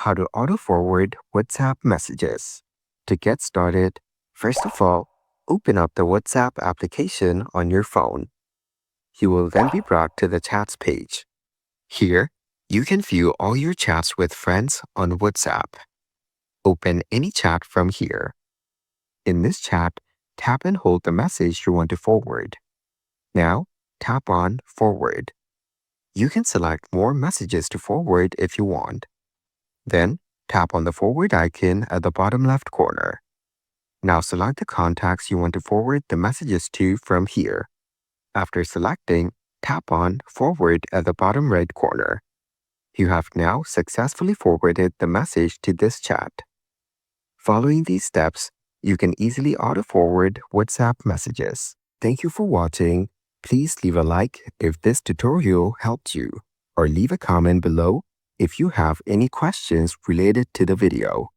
How to auto-forward WhatsApp messages. To get started, first of all, open up the WhatsApp application on your phone. You will then be brought to the chats page. Here, you can view all your chats with friends on WhatsApp. Open any chat from here. In this chat, tap and hold the message you want to forward. Now, tap on Forward. You can select more messages to forward if you want. Then, tap on the forward icon at the bottom left corner. Now select the contacts you want to forward the messages to from here. After selecting, tap on Forward at the bottom right corner. You have now successfully forwarded the message to this chat. Following these steps, you can easily auto-forward WhatsApp messages. Thank you for watching. Please leave a like if this tutorial helped you, or leave a comment below if you have any questions related to the video.